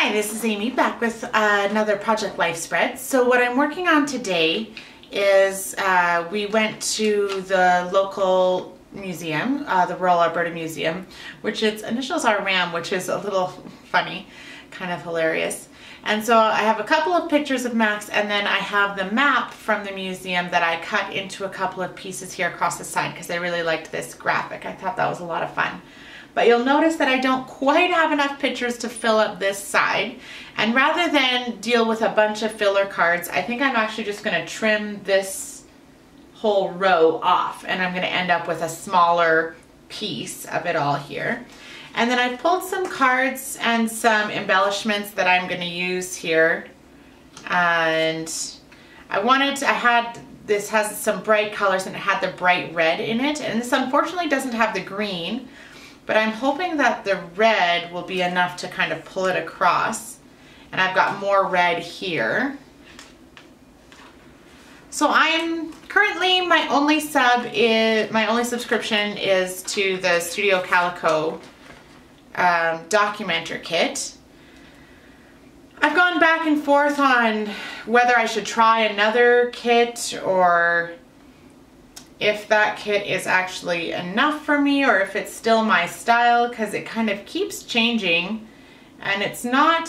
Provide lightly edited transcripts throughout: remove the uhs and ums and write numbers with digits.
Hi, this is Amy back with another Project Life Spread. So what I'm working on today is we went to the local museum, the Royal Alberta Museum, which its initials are RAM, which is a little funny, kind of hilarious. And so I have a couple of pictures of Max, and then I have the map from the museum that I cut into a couple of pieces here across the side because I really liked this graphic. I thought that was a lot of fun. But you'll notice that I don't quite have enough pictures to fill up this side. And rather than deal with a bunch of filler cards, I think I'm actually just going to trim this whole row off. And I'm going to end up with a smaller piece of it all here. And then I've pulled some cards and some embellishments that I'm going to use here. And this has some bright colors and it had the bright red in it. And this unfortunately doesn't have the green. But I'm hoping that the red will be enough to kind of pull it across. And I've got more red here. So I'm currently, my only subscription is to the Studio Calico Documenter kit. I've gone back and forth on whether I should try another kit or if that kit is actually enough for me or if it's still my style, because it kind of keeps changing and it's not,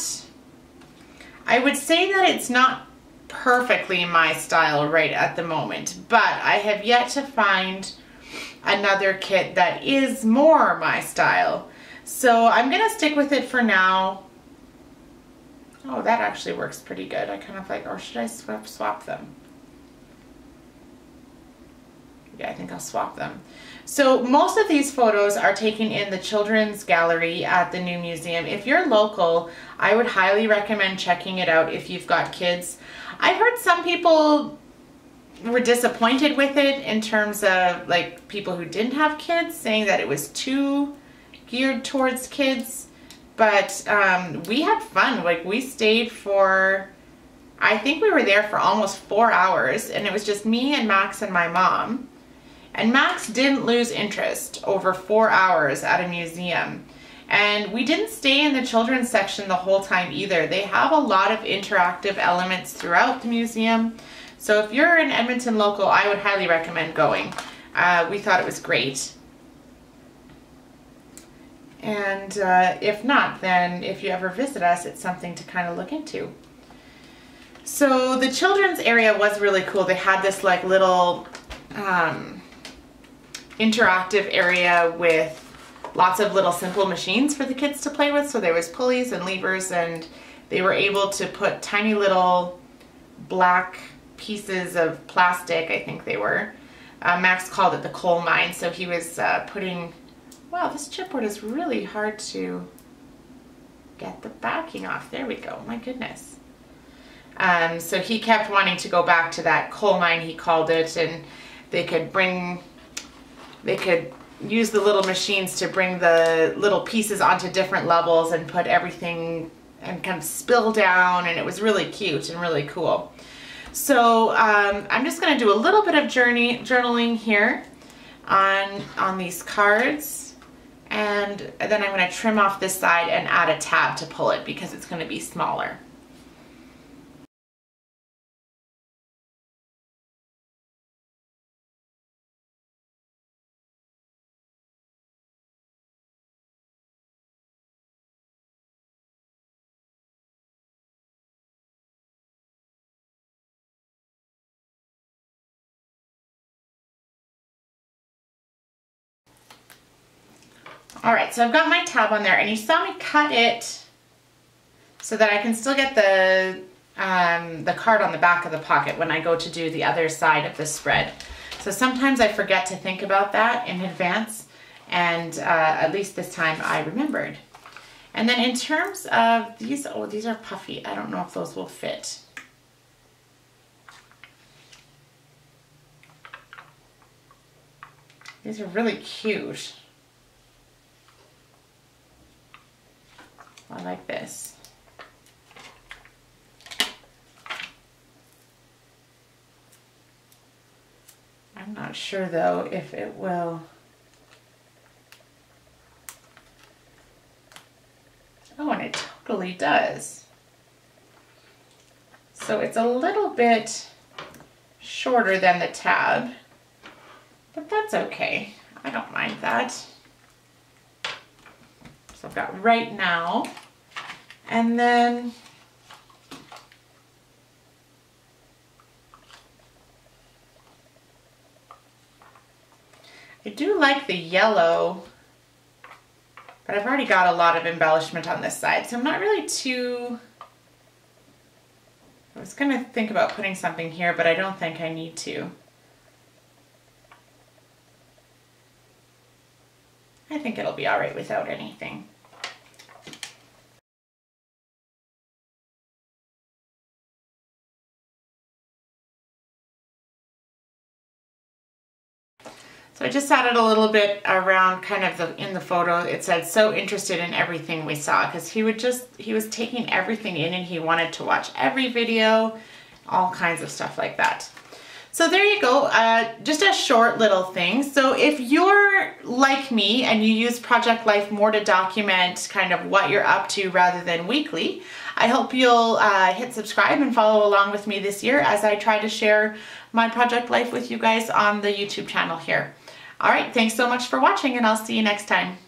I would say that it's not perfectly my style right at the moment, but I have yet to find another kit that is more my style. So I'm gonna stick with it for now. Oh, that actually works pretty good. I kind of like, or should I swap them? Yeah, I think I'll swap them. So most of these photos are taken in the Children's Gallery at the new museum. If you're local, I would highly recommend checking it out if you've got kids. I've heard some people were disappointed with it in terms of like people who didn't have kids, saying that it was too geared towards kids. But we had fun. Like we stayed for, I think we were there for almost 4 hours, and it was just me and Max and my mom. And Max didn't lose interest over 4 hours at a museum. And we didn't stay in the children's section the whole time either. They have a lot of interactive elements throughout the museum. So if you're an Edmonton local, I would highly recommend going. We thought it was great. And if not, then if you ever visit us, it's something to kind of look into. So the children's area was really cool. They had this like little interactive area with lots of little simple machines for the kids to play with. So there was pulleys and levers, and they were able to put tiny little black pieces of plastic, I think they were. Max called it the coal mine. So he was putting, wow, this chipboard is really hard to get the backing off. There we go, my goodness. So he kept wanting to go back to that coal mine, he called it, and they could use the little machines to bring the little pieces onto different levels and put everything and kind of spill down, and it was really cute and really cool. So I'm just going to do a little bit of journaling here on these cards, and then I'm going to trim off this side and add a tab to pull it because it's going to be smaller. All right, so I've got my tab on there, and you saw me cut it so that I can still get the card on the back of the pocket when I go to do the other side of the spread. So sometimes I forget to think about that in advance, and at least this time I remembered. And then in terms of these, oh, these are puffy. I don't know if those will fit. These are really cute. I like this. I'm not sure though if it will. Oh, and it totally does. So it's a little bit shorter than the tab, but that's okay. I don't mind that. So I've got right now, and then I do like the yellow, but I've already got a lot of embellishment on this side, so I'm not really too... I was going to think about putting something here, but I don't think I need to. I think it'll be all right without anything. So I just added a little bit around kind of in the photo. It said, so interested in everything we saw, because he was taking everything in and he wanted to watch every video, all kinds of stuff like that. So there you go, just a short little thing. So if you're like me and you use Project Life more to document kind of what you're up to rather than weekly, I hope you'll hit subscribe and follow along with me this year as I try to share my Project Life with you guys on the YouTube channel here. All right, thanks so much for watching, and I'll see you next time.